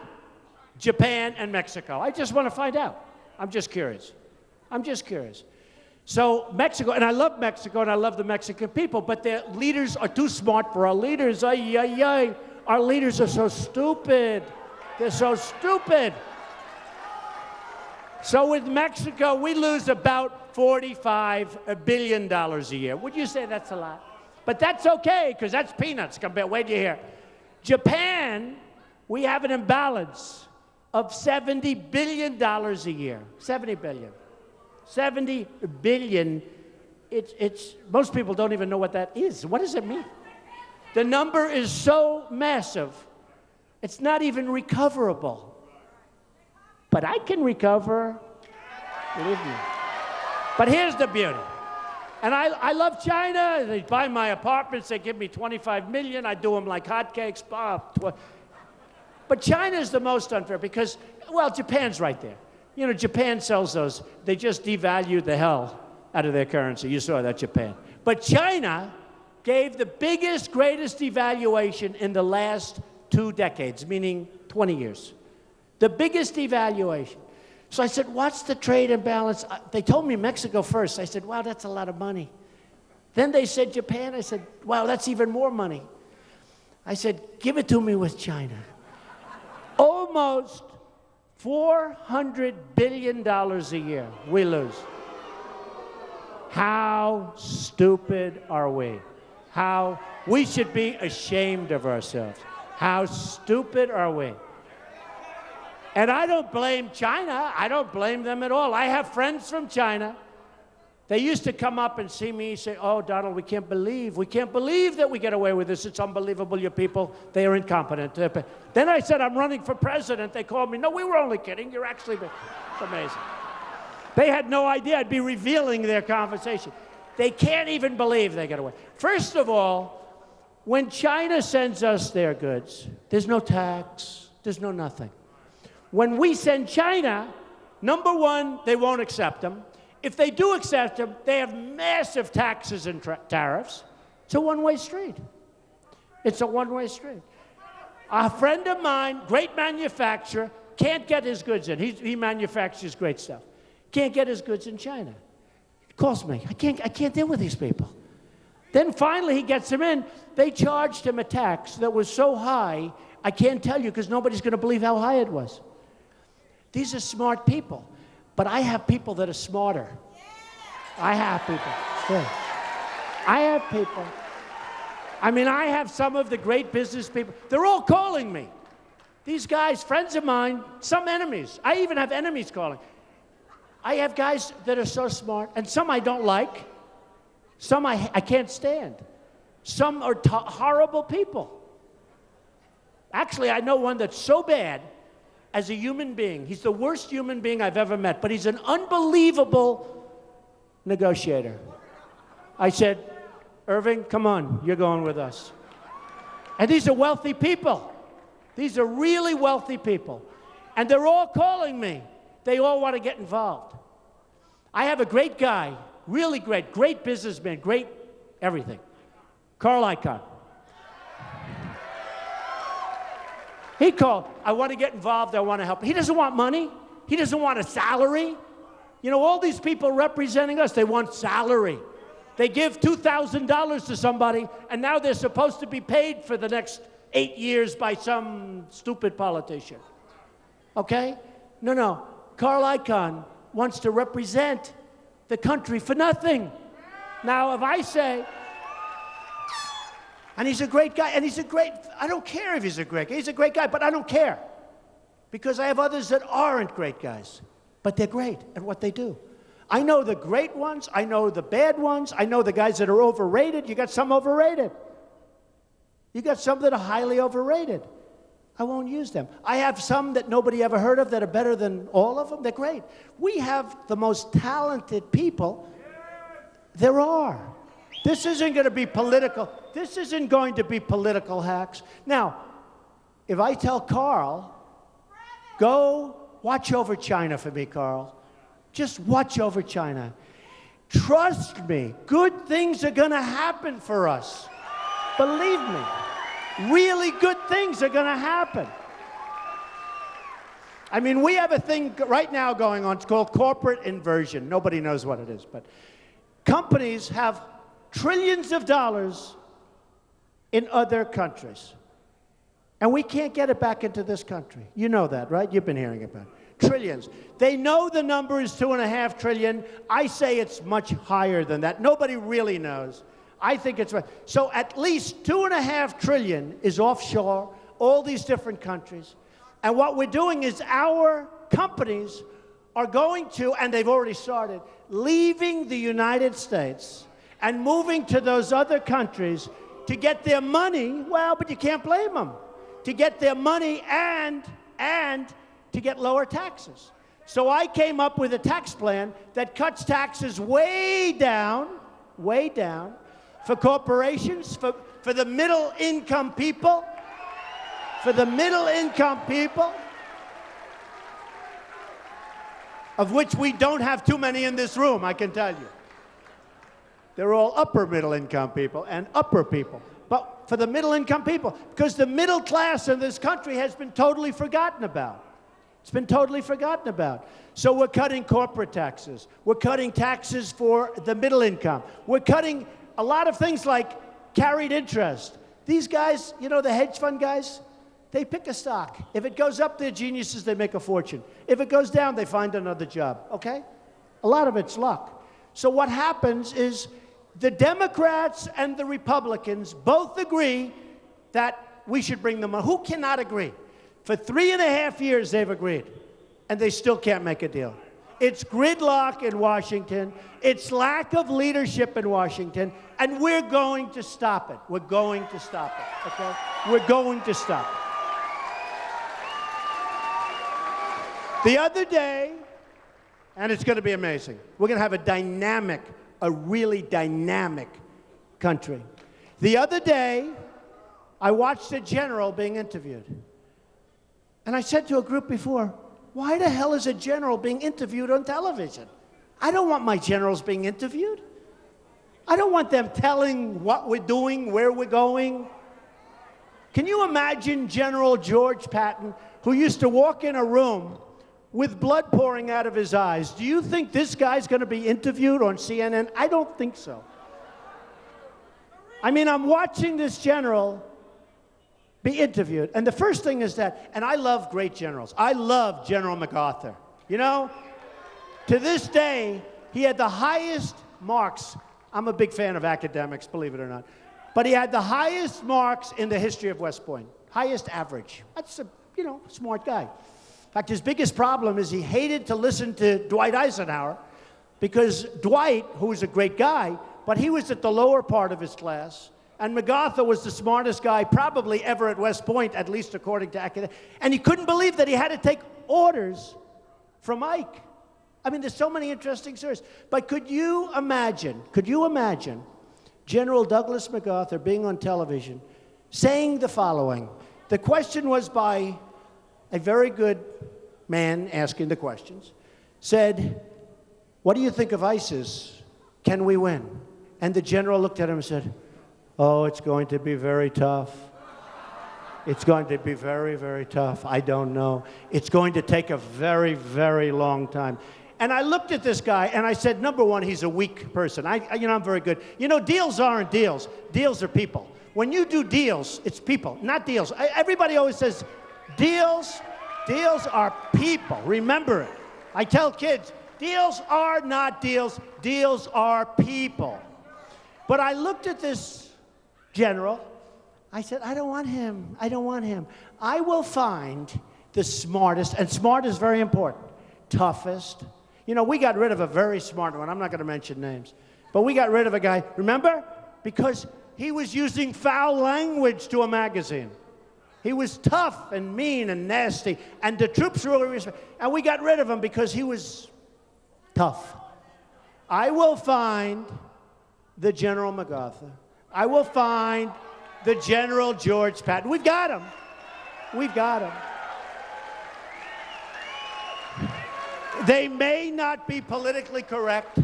Japan, and Mexico. I just want to find out. I'm just curious. So Mexico, and I love Mexico, and I love the Mexican people, but their leaders are too smart for our leaders. Our leaders are so stupid. They're so stupid. So with Mexico, we lose about $45 billion a year. Would you say that's a lot? But that's okay, because that's peanuts compared. Wait till you hear. Japan, we have an imbalance of $70 billion a year. 70 billion. 70 billion. Most people don't even know what that is. What does it mean? The number is so massive, it's not even recoverable. But I can recover, believe me. But here's the beauty. And I love China. They buy my apartments. They give me 25 million. I do them like hotcakes. But China is the most unfair because, well, Japan's right there. You know, Japan sells those. They just devalued the hell out of their currency. You saw that, Japan. But China gave the biggest, greatest devaluation in the last 2 decades, meaning 20 years. The biggest devaluation. So I said, what's the trade imbalance? They told me Mexico first. I said, wow, that's a lot of money. Then they said Japan. I said, wow, that's even more money. I said, give it to me with China. Almost $400 billion a year we lose. How stupid are we? We should be ashamed of ourselves. How stupid are we? And I don't blame China. I don't blame them at all. I have friends from China. They used to come up and see me and say, oh, Donald, we can't believe that we get away with this. It's unbelievable, you people. They are incompetent. Then I said, I'm running for president. They called me. No, we were only kidding. You're actually, it's amazing. They had no idea I'd be revealing their conversation. They can't even believe they get away. First of all, when China sends us their goods, there's no tax, there's no nothing. When we send China, number one, they won't accept them. If they do accept them, they have massive taxes and tariffs. It's a one-way street. It's a one-way street. A friend of mine, great manufacturer, can't get his goods in. He manufactures great stuff. Can't get his goods in China. He calls me. I can't deal with these people. Then finally he gets them in. They charged him a tax that was so high, I can't tell you because nobody's going to believe how high it was. These are smart people. But I have people that are smarter. I have people. Sure. I have people. I mean, I have some of the great business people. They're all calling me. These guys, friends of mine, some enemies. I even have enemies calling. I have guys that are so smart, and some I don't like. Some I can't stand. Some are horrible people. Actually, I know one that's so bad as a human being. He's the worst human being I've ever met, but he's an unbelievable negotiator. I said, Irving, come on, you're going with us. And these are wealthy people. These are really wealthy people. And they're all calling me. They all want to get involved. I have a great guy, really great businessman, great everything. Carl Icahn. He called, I want to get involved, I want to help. He doesn't want money. He doesn't want a salary. You know, all these people representing us, they want salary. They give $2,000 to somebody, and now they're supposed to be paid for the next 8 years by some stupid politician. Okay? No. Carl Icahn wants to represent the country for nothing. Now, if I say, and he's a great guy, and I don't care if he's a great guy. He's a great guy, but I don't care. Because I have others that aren't great guys, but they're great at what they do. I know the great ones, I know the bad ones, I know the guys that are overrated. You got some overrated. You got some that are highly overrated. I won't use them. I have some that nobody ever heard of that are better than all of them. They're great. We have the most talented people there are. This isn't going to be political. This isn't going to be political hacks. Now, if I tell Carl, go watch over China for me, Carl. Just watch over China. Trust me, good things are going to happen for us. Believe me. Really good things are going to happen. I mean, we have a thing right now going on. It's called corporate inversion. Nobody knows what it is, but companies have trillions of dollars in other countries. And we can't get it back into this country. You know that, right? You've been hearing about it. Trillions. They know the number is $2.5 trillion. I say it's much higher than that. Nobody really knows. I think it's right. So at least $2.5 trillion is offshore, all these different countries. And what we're doing is our companies are going to, and they've already started, leaving the United States and moving to those other countries to get their money. Well, but you can't blame them. To get their money and to get lower taxes. So I came up with a tax plan that cuts taxes way down for corporations, for the middle-income people, of which we don't have too many in this room, I can tell you. They're all upper middle-income people and upper people. But for the middle-income people, because the middle class in this country has been totally forgotten about. It's been totally forgotten about. So we're cutting corporate taxes. We're cutting taxes for the middle income. We're cutting a lot of things like carried interest. These guys, you know, the hedge fund guys, they pick a stock. If it goes up, they're geniuses, they make a fortune. If it goes down, they find another job, okay? A lot of it's luck. So what happens is the Democrats and the Republicans both agree that we should bring them on. Who cannot agree? For 3.5 years, they've agreed, and they still can't make a deal. It's gridlock in Washington. It's lack of leadership in Washington, and we're going to stop it. We're going to stop it, okay? We're going to stop it. The other day, and it's going to be amazing, we're going to have a really dynamic country. The other day, I watched a general being interviewed. And I said to a group before, why the hell is a general being interviewed on television? I don't want my generals being interviewed. I don't want them telling what we're doing, where we're going. Can you imagine General George Patton, who used to walk in a room with blood pouring out of his eyes? Do you think this guy's going to be interviewed on CNN? I don't think so. I mean, I'm watching this general be interviewed, and the first thing is that, and I love great generals. I love General MacArthur. You know, to this day, he had the highest marks. I'm a big fan of academics, believe it or not. But he had the highest marks in the history of West Point. Highest average. That's a, you know, smart guy. In fact, his biggest problem is he hated to listen to Dwight Eisenhower because Dwight, who was a great guy, but he was at the lower part of his class. And MacArthur was the smartest guy probably ever at West Point, at least according to academics. And he couldn't believe that he had to take orders from Ike. I mean, there's so many interesting stories. But could you imagine General Douglas MacArthur being on television saying the following? The question was by a very good man asking the questions. Said, what do you think of ISIS? Can we win? And the general looked at him and said, oh, it's going to be very tough. It's going to be very, very tough. I don't know. It's going to take a very, very long time. And I looked at this guy and I said, number one, he's a weak person. I'm very good. You know, deals aren't deals. Deals are people. When you do deals, it's people, not deals. Everybody always says, deals are people. Remember it. I tell kids, deals are not deals. Deals are people. But I looked at this general, I said, I don't want him. I don't want him. I will find the smartest, and smart is very important, toughest. You know, we got rid of a very smart one. I'm not going to mention names. But we got rid of a guy, remember? Because he was using foul language to a magazine. He was tough and mean and nasty, and the troops really respect. And we got rid of him because he was tough. I will find the General MacArthur. I will find the General George Patton. We've got him. We've got him. They may not be politically correct.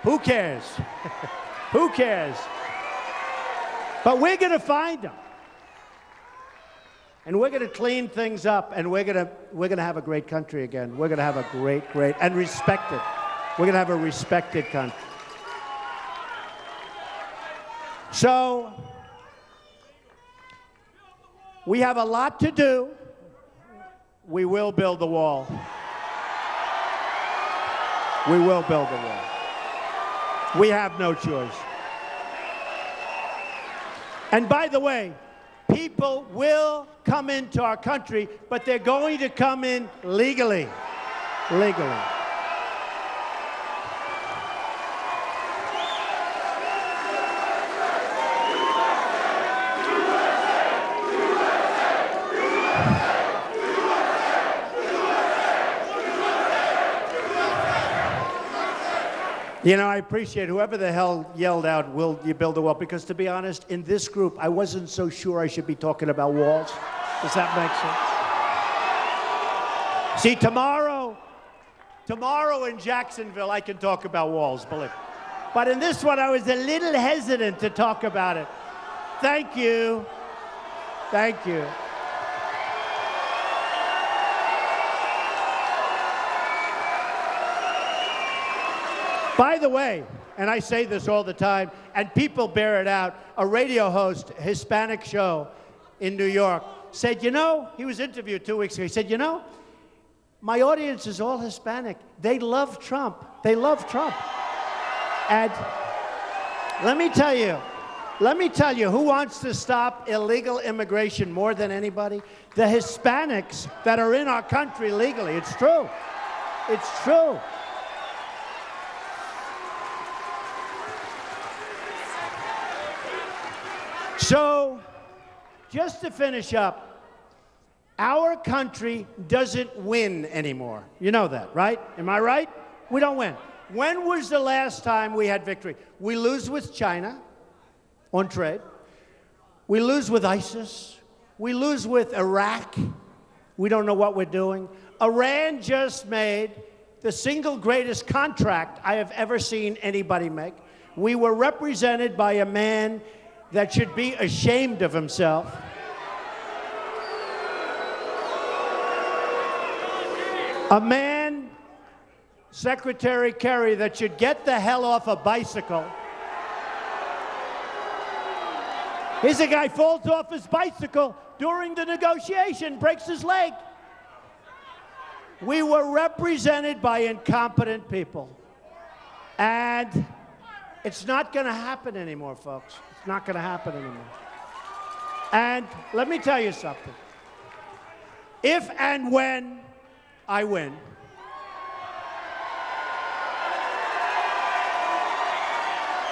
Who cares? Who cares? But we're going to find them. And we're going to clean things up, and we're going to have a great country again. We're going to have a great, and respected. We're going to have a respected country. So, we have a lot to do. We will build the wall. We will build the wall. We have no choice. And by the way, people will come into our country, but they're going to come in legally. Legally. You know, I appreciate whoever the hell yelled out, "Will you build a wall?" Because to be honest, in this group, I wasn't so sure I should be talking about walls. Does that make sense? See, tomorrow in Jacksonville, I can talk about walls, believe me. But in this one, I was a little hesitant to talk about it. Thank you. Thank you. By the way, and I say this all the time, and people bear it out, a radio host, Hispanic show in New York, said, you know, he was interviewed 2 weeks ago, he said, you know, my audience is all Hispanic. They love Trump. They love Trump. And let me tell you, who wants to stop illegal immigration more than anybody? The Hispanics that are in our country legally. It's true. It's true. So, just to finish up, our country doesn't win anymore. You know that, right? Am I right? We don't win. When was the last time we had victory? We lose with China on trade. We lose with ISIS. We lose with Iraq. We don't know what we're doing. Iran just made the single greatest contract I have ever seen anybody make. We were represented by a man that should be ashamed of himself. A man, Secretary Kerry, that should get the hell off a bicycle. Here's a guy falls off his bicycle during the negotiation, breaks his leg. We were represented by incompetent people. And it's not going to happen anymore, folks. It's not going to happen anymore. And let me tell you something. If and when I win,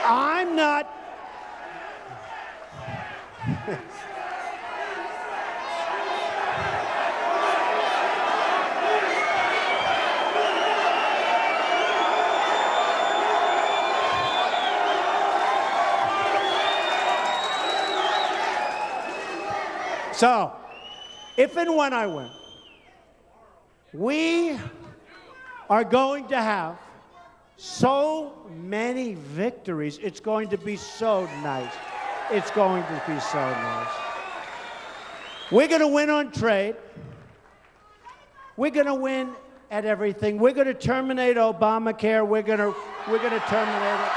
I'm not... So, if and when I win, we are going to have so many victories. It's going to be so nice. It's going to be so nice. We're going to win on trade. We're going to win at everything. We're going to terminate Obamacare. We're going to terminate it.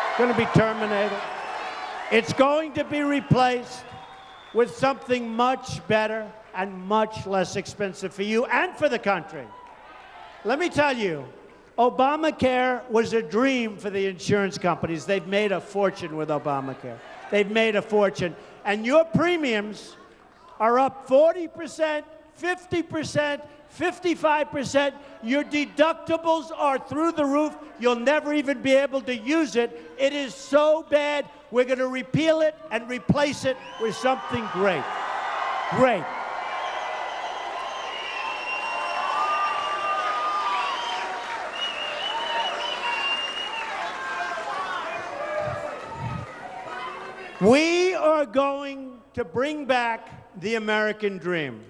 It's going to be terminated. It's going to be replaced with something much better and much less expensive for you and for the country. Let me tell you, Obamacare was a dream for the insurance companies. They've made a fortune with Obamacare. They've made a fortune. And your premiums are up 40%, 50%, 55%. Your deductibles are through the roof. You'll never even be able to use it. It is so bad. We're going to repeal it and replace it with something great. Great. We are going to bring back the American dream.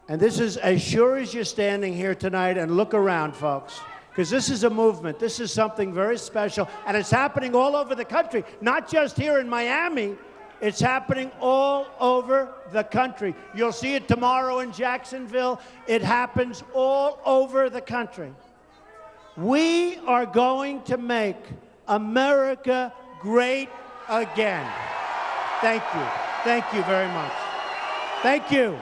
And this is as sure as you're standing here tonight, and look around, folks, because this is a movement. This is something very special, and it's happening all over the country, not just here in Miami. It's happening all over the country. You'll see it tomorrow in Jacksonville. It happens all over the country. We are going to make America great again. Thank you. Thank you very much. Thank you.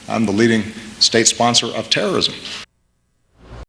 I'm the leading state sponsor of terrorism